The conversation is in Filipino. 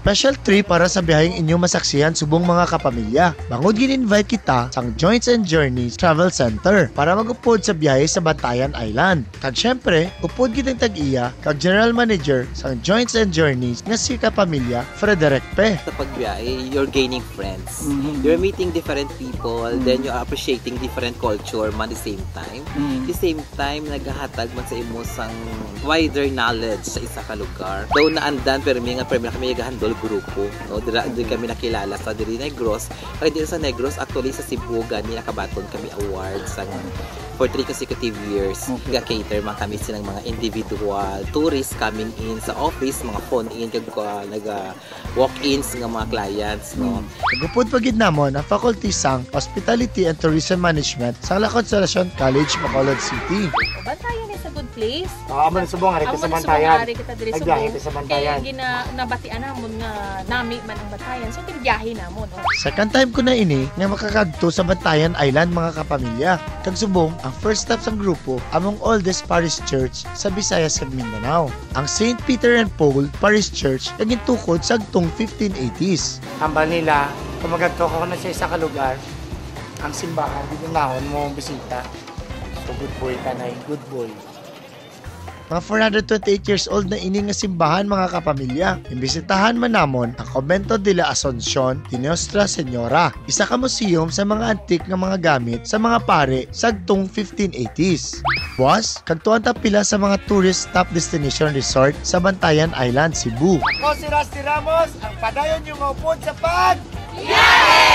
special trip para sa biyaheng inyong masaksihan subong mga kapamilya. Bangod gin-invite kita sa Joints and Journeys Travel Center para magupod sa biyahe sa Bantayan Island. Kag syempre, upod kitang tag-iya kag General Manager sa Joints and Journeys nga si kapamilya Frederick Pe. Sa pagbiyahe, you're gaining friends. You're meeting different people, then you're appreciating different culture man the same time. The same time, naghahatag man sa imo sang wider knowledge sa isa ka lugar. Though naandan, pero may kami naghahandol grupo. No? Di kami nakilala sa diri Negros. Kaya dito sa Negros, actually sa Cebu, gani nakabaton kami awards for 3 consecutive years. Nag-cater man kami silang mga individual tourists coming in sa office, mga phone-in, nag-walk-ins ng mga clients. No? Nagupod pagid namon ang faculty sang Hospitality and Tourism Management sa La Consolacion College, Bacolod City. Bantayan is a good place. Amo na subong ari sa Bantayan. Nagbiyahe sa Bantayan. Kaya nabatian namon nga nami man ang Bantayan. So tigbiyahe namon. No? Second time ko na ini nga makakadto sa Bantayan Island mga kapamilya. Kag subong ang first stop sang grupo among oldest parish church sa Visayas ug Mindanao, ang St. Peter and Paul Parish Church nga gintukod sagtong 1580s. Hambal nila, kung magadto ko na sa isa ka lugar, ang simbahan dito nahon mo bisita. So good boy tanay, good boy. Mga 428 years old na ini nga simbahan mga kapamilya. Imbisitahan man namon ang Convento de la Asunción de Nuestra Señora, isa ka museum sa mga antik nga mga gamit sa mga pare sagtong 1580s. Buwas, kagtuan ta pila sa mga tourist top destination resort sa Bantayan Island, Cebu. Ako si Rusty Ramos, ang padayon yung maupod sa pag... Biyahe!